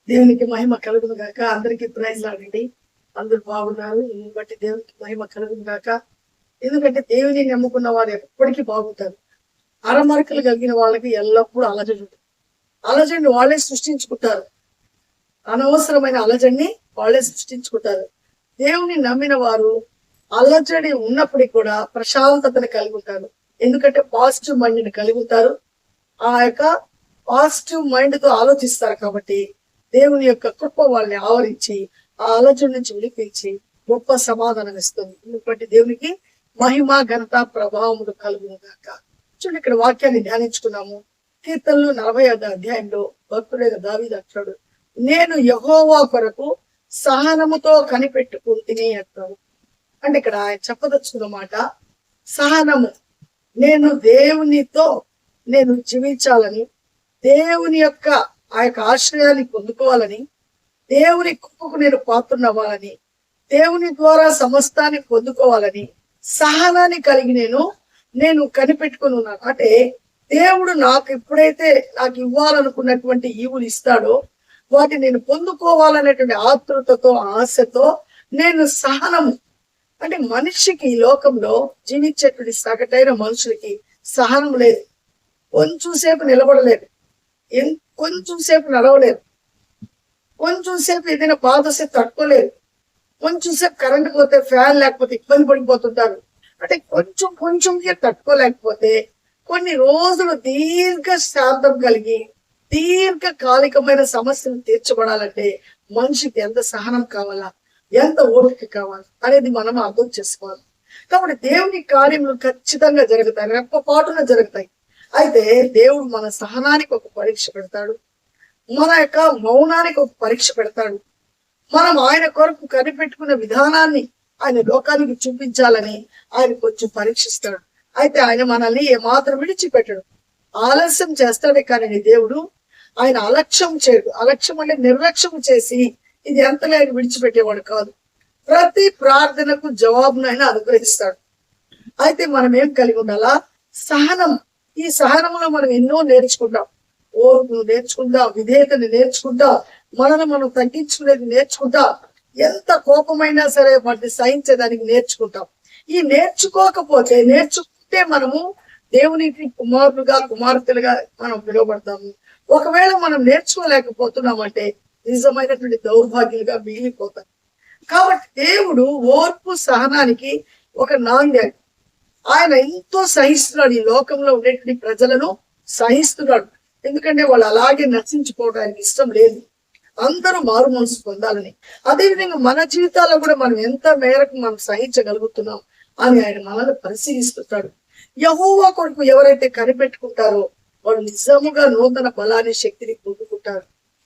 దేవునికి మహిమ కలుగును గాక. అందరికీ ప్రైజ్ లాడండి. అందరూ బాగున్నారు. దీన్ని బట్టి దేవునికి మహిమ కలుగును గాక. ఎందుకంటే దేవుని నమ్ముకున్న వారు ఎప్పటికీ బాగుంటారు. అరమరకలు కలిగిన వాళ్ళకి ఎల్లప్పుడూ అలజడి ఉంటుంది. అలజడిని వాళ్ళే సృష్టించుకుంటారు. అనవసరమైన అలజడిని వాళ్ళే సృష్టించుకుంటారు. దేవుని నమ్మిన వారు అలజడి ఉన్నప్పటికీ కూడా ప్రశాంతతను కలిగి ఉంటారు. ఎందుకంటే పాజిటివ్ మైండ్ ని కలిగి ఉంటారు. ఆ యొక్క పాజిటివ్ మైండ్ తో ఆలోచిస్తారు కాబట్టి దేవుని యొక్క కృప వాళ్ళని ఆవరించి ఆ అలజడి నుంచి విడిపించి గొప్ప సమాధానం ఇస్తుంది. ఎందుకంటే దేవునికి మహిమ ఘనత ప్రభావములు కలుగును గాక. చూడండి, ఇక్కడ వాక్యాన్ని ధ్యానించుకున్నాము. కీర్తనలు 45వ అధ్యాయంలో భక్తుడైన దావీదు అంటాడు, నేను యెహోవా కొరకు సహనముతో కనిపెట్టుకుంటుని అంటాడు. అంటే ఇక్కడ ఆయన చెప్పదచ్చుకున్న మాట సహనము. నేను జీవించాలని, దేవుని యొక్క ఆ యొక్క ఆశ్రయాన్ని పొందుకోవాలని, దేవుని కృపకు నేను పాత్రనవ్వాలని, దేవుని ద్వారా సమస్తాన్ని పొందుకోవాలని సహనాన్ని కలిగి నేను కనిపెట్టుకుని ఉన్నాను. అంటే దేవుడు నాకు ఎప్పుడైతే నాకు ఇవ్వాలనుకున్నటువంటి ఈవులు ఇస్తాడో వాటిని నేను పొందుకోవాలనేటువంటి ఆతృతతో ఆశతో నేను సహనము. అంటే మనిషికి ఈ లోకంలో జీవించేటువంటి సగటైన మనుషులకి సహనం లేదు. కొంచెం సేపు నిలబడలేదు, కొంచెం సేపు నడవలేదు, కొంచెం సేపు ఏదైనా బాధ వస్తే తట్టుకోలేదు, కొంచెం సేపు కరెంట్ పోతే ఫ్యాన్ లేకపోతే ఇబ్బంది పడిపోతుంటారు. అంటే కొంచెం తట్టుకోలేకపోతే కొన్ని రోజులు దీర్ఘ శాంతం కలిగి దీర్ఘకాలికమైన సమస్యలు తీర్చబడాలంటే మనిషికి ఎంత సహనం కావాలా, ఎంత ఓపిక కావాలి అనేది మనం అర్థం చేసుకోవాలి. కాబట్టి దేవుని కార్యములు ఖచ్చితంగా జరుగుతాయి, రెప్పపాటున జరుగుతాయి. అయితే దేవుడు మన సహనానికి ఒక పరీక్ష పెడతాడు, మన యొక్క మౌనానికి ఒక పరీక్ష పెడతాడు. మనం ఆయన కొరకు కనిపెట్టుకున్న విధానాన్ని ఆయన లోకానికి చూపించాలని ఆయన కొంచెం పరీక్షిస్తాడు. అయితే ఆయన మనల్ని ఏమాత్రం విడిచిపెట్టడు, ఆలస్యం చేస్తాడే కానీ దేవుడు ఆయన అలక్ష్యం చేయడు. అలక్ష్యం అంటే నిర్లక్ష్యం చేసి ఇది ఎంతలే ఆయన విడిచిపెట్టేవాడు కాదు. ప్రతి ప్రార్థనకు జవాబును ఆయన అనుగ్రహిస్తాడు. అయితే మనం ఏం కలిగి ఉండాలా? సహనం. ఈ సహనంలో మనం ఎన్నో నేర్చుకుంటాం. ఓర్పును నేర్చుకుంటాం, విధేయతని నేర్చుకుంటాం, మనల్ని మనం తగ్గించుకునేది నేర్చుకుంటాం, ఎంత కోపమైనా సరే వాటిని సహించేదానికి నేర్చుకుంటాం. ఈ నేర్చుకుంటే మనము దేవునికి కుమారులుగా కుమార్తెలుగా మనం పిలువబడతాము. ఒకవేళ మనం నేర్చుకోలేకపోతున్నామంటే నిజమైనటువంటి దౌర్భాగ్యులుగా మిగిలిపోతాం. కాబట్టి దేవుడు ఓర్పు సహనానికి ఒక నాంది. ఆయన ఎంతో సహిస్తున్నాడు, ఈ లోకంలో ఉండేటువంటి ప్రజలను సహిస్తున్నాడు. ఎందుకంటే వాళ్ళు అలాగే నశించుకోవడానికి ఇష్టం లేదు, అందరూ మారు మనసు పొందాలని. అదేవిధంగా మన జీవితాల్లో కూడా మనం ఎంత మేరకు మనం సహించగలుగుతున్నాం అని ఆయన మనల్ని పరిశీలిస్తుంటాడు. యెహోవా కొరకు ఎవరైతే కనిపెట్టుకుంటారో వాళ్ళు నిజముగా నూతన బలాన్ని శక్తిని పొందుకుంటారు.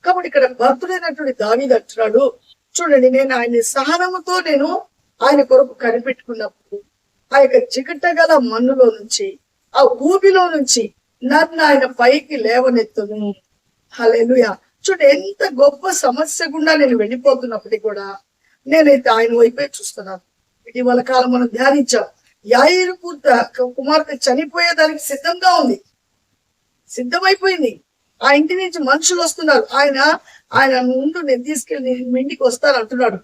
కాబట్టి ఇక్కడ భక్తుడైనటువంటి దావీదు అంటున్నాడు, చూడండి, నేను ఆయన సహనముతో ఆయన కొరకు కనిపెట్టుకున్నప్పుడు ఆ యొక్క జిగటగల మన్నులో నుంచి, ఆ ఊబిలో నుంచి నన్ను ఆయన పైకి లేవనెత్తును. హల్లెలూయా. చూడండి, ఎంత గొప్ప సమస్య గుండా నేను వెళ్ళిపోతున్నప్పటికీ కూడా నేనైతే ఆయన వైపే చూస్తున్నాను. ఇటీవల కాలం మనం ధ్యానించాం, యాయీరు కుమార్తె చనిపోయేదానికి సిద్ధమైపోయింది. ఆ ఇంటి నుంచి మనుషులు వస్తున్నారు. ఆయన ముందు నేను తీసుకెళ్ళి నేను ఇంటికి వస్తాను అంటున్నాడు.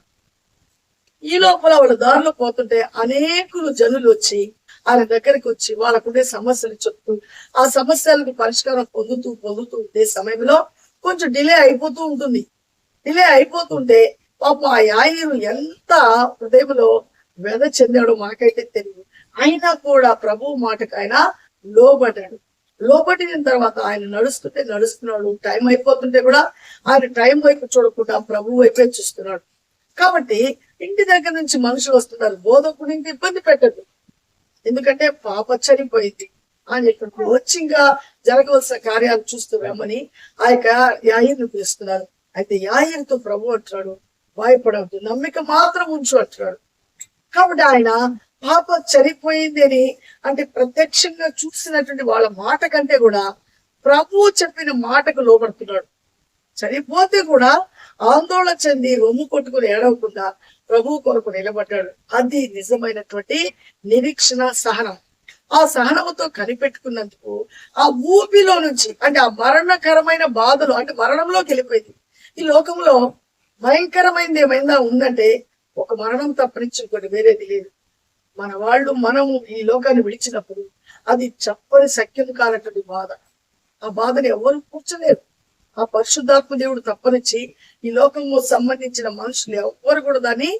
ఈ లోపల వాళ్ళ దారిలో పోతుంటే అనేకులు జనులు వచ్చి ఆయన దగ్గరికి వచ్చి వాళ్ళకుండే సమస్యలు చెప్తూ ఆ సమస్యలకు పరిష్కారం పొందుతూ ఉండే సమయంలో కొంచెం డిలే అయిపోతుంటే పాపం ఆ యాయీరు ఎంత హృదయంలో వ్యధ చెందాడో మనకైతే తెలియదు. అయినా కూడా ప్రభువు మాటకు ఆయన లోబడిన తర్వాత ఆయన నడుస్తున్నాడు. టైం అయిపోతుంటే కూడా ఆయన టైం వైపు చూడకుండా ప్రభు వైపే చూస్తున్నాడు. కాబట్టి ఇంటి దగ్గర నుంచి మనుషులు వస్తున్నారు, బోధకుడు ఇంటి ఇబ్బంది పెట్టదు, ఎందుకంటే పాప చనిపోయింది అని చెప్పి వచ్చి జరగవలసిన కార్యాలు చూస్తూ రమ్మని ఆ యొక్క యాయీరును పిలుస్తున్నారు. అయితే యాయీరుతో ప్రభు అంటున్నాడు, భయపడవద్దు, నమ్మిక మాత్రం ఉంచు అంటున్నాడు. కాబట్టి ఆయన పాప చనిపోయింది అని అంటే ప్రత్యక్షంగా చూసినటువంటి వాళ్ళ మాట కంటే కూడా ప్రభువు చెప్పిన మాటకు లోబడుతున్నాడు. చనిపోతే కూడా ఆందోళన చెంది రొమ్ము కొట్టుకుని ఏడవకుండా ప్రభువు కొరకు నిలబడ్డాడు. అది నిజమైనటువంటి నిరీక్షణ, సహనం. ఆ సహనంతో కనిపెట్టుకున్నందుకు ఆ ఊపిలో నుంచి అంటే ఆ మరణకరమైన బాధలు అంటే మరణంలోకి వెళ్ళిపోయింది. ఈ లోకంలో భయంకరమైనది ఏమైనా ఉందంటే ఒక మరణం తప్పనించి ఇంకోటి వేరేది లేదు. మనము ఈ లోకాన్ని విడిచినప్పుడు అది చెప్పని సఖ్యం కానటువంటి బాధ. ఆ బాధను ఎవరు కూర్చోలేరు. ఆ పరిశుద్ధాత్మ దేవుడు తప్పనిచ్చి ఈ లోకంలో సంబంధించిన మనుషులు ఎవరు కూడా దాన్ని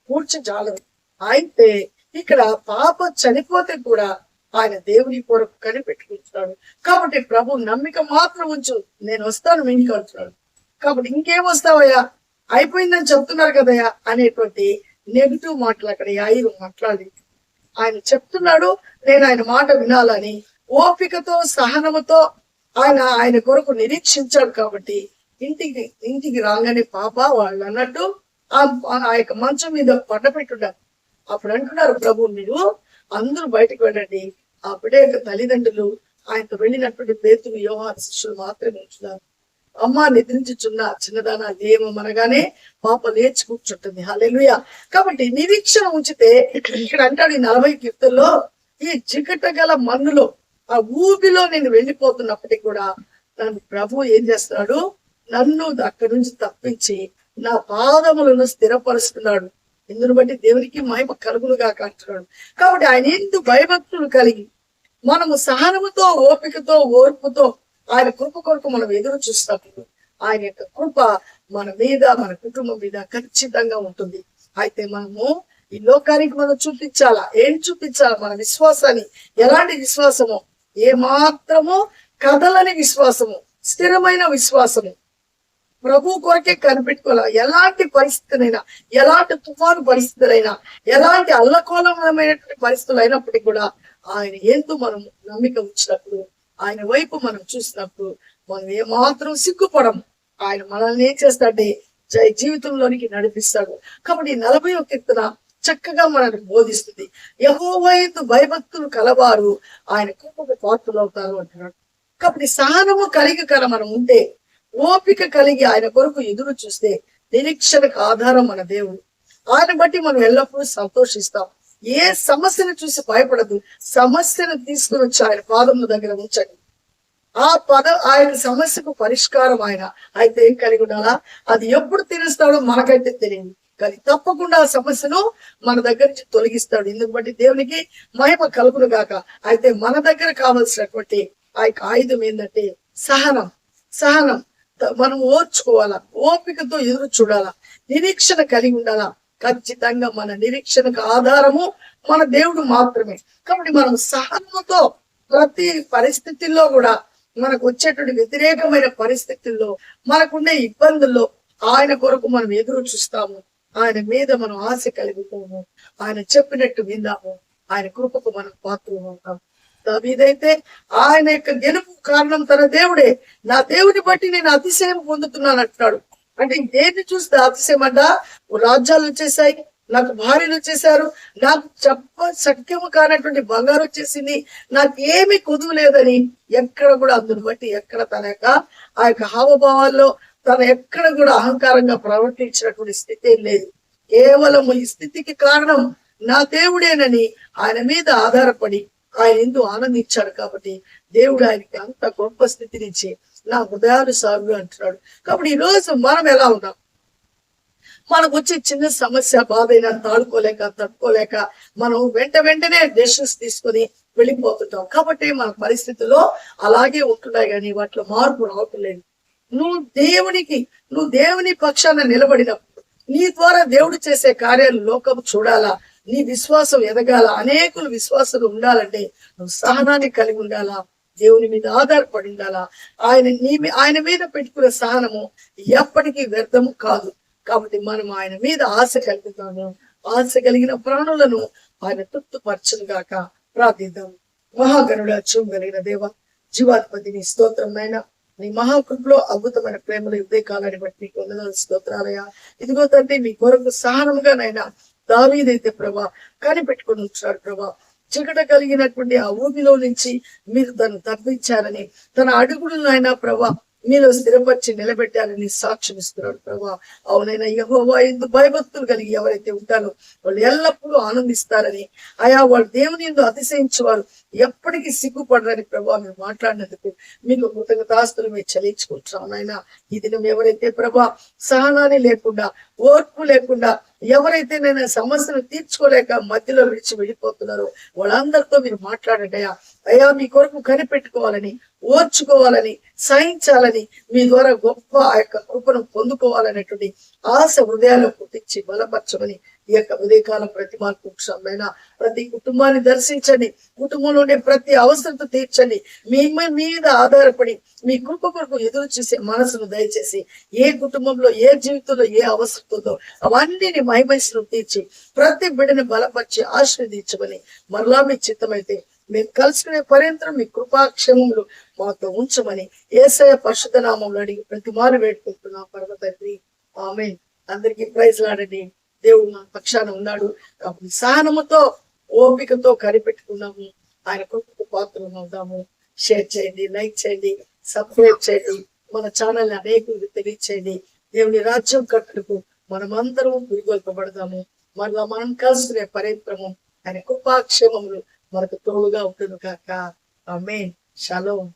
కూర్చోజాలరు. అయితే ఇక్కడ పాప చనిపోతే కూడా ఆయన దేవుని కొరకు కనిపెట్టుకుంటున్నాడు. కాబట్టి ప్రభు నమ్మిక మాత్రం ఉంచు, నేను వస్తాను మీ ఇంటికి అంటున్నాడు. కాబట్టి ఇంకేం వస్తావయ్యా, అయిపోయిందని చెప్తున్నారు కదయ్యా అనేటువంటి నెగిటివ్ మాటలు అక్కడ యాయిరు మాట్లాడి ఆయన చెప్తున్నాడు, నేను ఆయన మాట వినాలని ఓపికతో సహనముతో ఆయన కొరకు నిరీక్షించాడు. కాబట్టి ఇంటికి రాగానే పాప వాళ్ళు అన్నట్టు ఆ యొక్క మంచం మీద పడ్డపెట్టున్నారు. అప్పుడు అంటున్నారు, ప్రభు మీరు అందరూ బయటకు వెళ్ళండి. ఆ బిడ్డ యొక్క తల్లిదండ్రులు ఆయనతో వెళ్ళినటువంటి పేతురు యోహాను శిష్యులు మాత్రమే ఉంచున్నారు. అమ్మ నిద్రించుచున్న చిన్నదాన లేమనగానే పాప లేచి కూర్చుంటుంది. హల్లెలూయా. కాబట్టి నిరీక్షణ ఉంచితే ఇక్కడ అంటాడు ఈ 40 కీర్తనలో, ఈ చికట గల మన్నులో ఆ ఊబిలో నేను వెళ్ళిపోతున్నప్పటికీ కూడా నన్ను ప్రభు ఏం చేస్తున్నాడు, నన్ను అక్కడి నుంచి తప్పించి నా పాదములను స్థిరపరుస్తున్నాడు. ఇందును బట్టి దేవునికి మహిమ కలుగులుగా అంటున్నాడు. కాబట్టి ఆయన ఎందుకు భయభక్తులు కలిగి మనము సహనముతో ఓపికతో ఓర్పుతో ఆయన కృప కొరకు మనం ఎదురు చూస్తాము. ఆయన యొక్క కృప మన మీద మన కుటుంబం మీద ఖచ్చితంగా ఉంటుంది. అయితే మనము ఈ లోకానికి మనం చూపించాలా, ఏం చూపించాలా? మన విశ్వాసాన్ని. ఎలాంటి విశ్వాసము? ఏ మాత్రము కదలని విశ్వాసము, స్థిరమైన విశ్వాసము. ప్రభు కొరకే కనిపెట్టుకోవాలా. ఎలాంటి పరిస్థితులైనా, ఎలాంటి తుఫాను పరిస్థితులైనా, ఎలాంటి అల్లకోలమైనటువంటి పరిస్థితులు అయినప్పటికీ కూడా ఆయన ఎందు మనం నమ్మిక ఉంచినప్పుడు, ఆయన వైపు మనం చూసినప్పుడు మనం ఏమాత్రం సిగ్గుపడము. ఆయన మనల్ని ఏం చేస్తాడే, జీవితంలోనికి నడిపిస్తాడు. కాబట్టి 40వ కీర్తన చక్కగా మనల్ని బోధిస్తుంది. యెహోవా యందు భయభక్తులు కలవారు ఆయన కృపకు పాత్రులు అవుతారు అంటున్నాడు. కాబట్టి సహనము కలిగి మనం ఉంటే, ఓపిక కలిగి ఆయన కొరకు ఎదురు చూస్తే నిరీక్షణకు ఆధారం మన దేవుడు. ఆయన బట్టి మనం ఎల్లప్పుడూ సంతోషిస్తాం. ఏ సమస్యను చూసి భయపడదు. సమస్యను తీసుకుని వచ్చి ఆయన పాదముల దగ్గర ఉంచండి. ఆయన సమస్యకు పరిష్కారం ఆయన. అయితే ఏం కలిగి ఉండాలా? అది ఎప్పుడు తీరుస్తాడో మనకైతే తెలియదు, కానీ తప్పకుండా ఆ సమస్యను మన దగ్గర నుంచి తొలగిస్తాడు. ఇందుకు బట్టి దేవునికి మహిమ కలుగును గాక. అయితే మన దగ్గర కావలసినటువంటి ఆ యొక్క ఆయుధం ఏంటంటే సహనం. మనం ఓర్చుకోవాలా, ఓపికతో ఎదురు చూడాలా, నిరీక్షణ కలిగి ఉండాలా. ఖచ్చితంగా మన నిరీక్షణకు ఆధారము మన దేవుడు మాత్రమే. కాబట్టి మనం సహనంతో ప్రతి పరిస్థితుల్లో కూడా, మనకు వచ్చేటువంటి వ్యతిరేకమైన పరిస్థితుల్లో, మనకుండే ఇబ్బందుల్లో ఆయన కొరకు మనం ఎదురు చూస్తాము. ఆయన మీద మనం ఆశ కలిగిపోము. ఆయన చెప్పినట్టు విందాము. ఆయన కృపకు మనం పాత్రలు అవుతాం. దావీదైతే ఆయన యొక్క గెలుపు కారణం తన దేవుడే. నా దేవుని బట్టి నేను అతిశయం పొందుతున్నాను అంటున్నాడు. అంటే దేన్ని చూస్తే అతిశయం అంట? రాజ్యాలు వచ్చేసాయి, నాకు భార్యలు వచ్చేసారు, నాకు శక్యము కానటువంటి బంగారు వచ్చేసింది, నాకు ఏమి కుదువు లేదని ఎక్కడ కూడా అందుని బట్టి ఎక్కడ తన యొక్క ఆ యొక్క హావభావాల్లో తన ఎక్కడ కూడా అహంకారంగా ప్రవర్తించినటువంటి స్థితి లేదు. కేవలం ఈ స్థితికి కారణం నా దేవుడేనని ఆయన మీద ఆధారపడి ఆయన ఎందుకు ఆనందించాడు. కాబట్టి దేవుడు ఆయనకి అంత గొప్ప స్థితినిచ్చి నా హృదయానుసారులు అంటున్నాడు. కాబట్టి ఈ రోజు మనం ఎలా ఉన్నాం? మనకు వచ్చే చిన్న సమస్య బాధ అయినా తట్టుకోలేక మనం వెంటనే డెసిషన్స్ తీసుకొని వెళ్ళిపోతుంటాం. కాబట్టి మన పరిస్థితుల్లో అలాగే ఉంటున్నాయి, కానీ వాటిలో మార్పు రావట్లేదు. నువ్వు దేవుని పక్షాన నిలబడినప్పుడు, నీ ద్వారా దేవుడు చేసే కార్యాలు లోకం చూడాలా, నీ విశ్వాసం ఎదగాల, అనేకులు విశ్వాసాలు ఉండాలంటే నువ్వు సహనాన్ని కలిగి ఉండాలా, దేవుని మీద ఆధారపడి ఉండాలా. ఆయన మీద పెట్టుకునే సహనము ఎప్పటికీ వ్యర్థము కాదు. కాబట్టి మనం ఆయన మీద ఆశ కలుగుతాము. ఆశ కలిగిన ప్రాణులను ఆయన తృప్తిపరచును గాక. ప్రార్థిద్దాం. మహాగణుడ, చూడగలిగిన దేవ, జీవాధిపతి నీ స్తోత్రం నాయనా. నీ మహాకృపలో అద్భుతమైన ప్రేమలు ఉదయ కాలాన్ని బట్టి నీకు వందనాలు, స్తోత్రాలయ్యా. ఇదిగో తండ్రి, మీ కొరకు సహనంగా నైనా దావీదైతే ప్రభా కనిపెట్టుకుని ఉంటున్నాడు ప్రభా. చికట కలిగినటువంటి ఆ ఊబిలో నుంచి మీరు తను తప్పించారని, తన అడుగులను అయినా ప్రభా మీలో స్థిరపరిచి నిలబెట్టాలని సాక్ష్యం ఇస్తున్నాడు ప్రభా. అవునైనా యెహోవా యందు భయభక్తులు కలిగి ఎవరైతే ఉంటారో వాళ్ళు ఎల్లప్పుడూ ఆనందిస్తారని, అయా వాళ్ళు దేవుని యందు అతిశయించేవారు ఎప్పటికీ సిగ్గుపడరని ప్రభా మీరు మాట్లాడినందుకు మీకు కృతజ్ఞతాస్తులు మీరు చెల్లించుకుంటున్నాం నాయన. ఈ దినం ఎవరైతే ప్రభా సహనాన్ని లేకుండా, ఓర్పు లేకుండా, ఎవరైతే నేను సమస్యను తీర్చుకోలేక మధ్యలో విడిచి వెళ్ళిపోతున్నారో వాళ్ళందరితో మీరు మాట్లాడండి అయ్యా. అయ్యా మీ కొరకు కనిపెట్టుకోవాలని, ఓర్చుకోవాలని, సహించాలని, మీ ద్వారా గొప్ప ఆ యొక్క కృపను పొందుకోవాలనేటువంటి ఆశ హృదయాల్లో పుట్టించి బలపరచమని ఈ యొక్క ఉదయకాలం ప్రతిమార్పుక్షమైన ప్రతి కుటుంబాన్ని దర్శించండి. కుటుంబంలో ఉండే ప్రతి అవసరత తీర్చండి. మీ మీద ఆధారపడి మీ కృప కొరకు ఎదురు చూసే మనసును దయచేసి ఏ కుటుంబంలో ఏ జీవితంలో ఏ అవసరం ఉందో అవన్నీ మహిమస్సును తీర్చి ప్రతి బిడ్డని బలపరిచి ఆశీర్వదించమని మరలా మీ చిత్తమైతే మేము కలుసుకునే పర్యంతరం మీ కృపాక్షేమములు మాతో ఉంచమని యేసయ్య పరిశుద్ధ నామములో అడిగి ప్రతి మారు వేడుకుంటున్నాం పరమ తండ్రి. ఆమేన్. అందరికీ ప్రైజ్ లాడండి. దేవుడు నా పక్షాన ఉన్నాడు కాబట్టి సహనముతో ఓపికతో కనిపెట్టుకున్నాము. ఆయన కృపకు పాత్రలు అవుదాము. షేర్ చేయండి, లైక్ చేయండి, సబ్స్క్రైబ్ చేయండి, మన ఛానల్ అనేకులకు తెలియచేయండి. దేవుని రాజ్యం కట్టుకు మనమందరం పురిగొల్పబడదాము. మరలా మనం కలుసుకునే పర్యంతరము ఆయన కృపాక్షేమములు మనకు తోడుగా ఉంటుంది కాక. ఆమేన్. షలోమ్.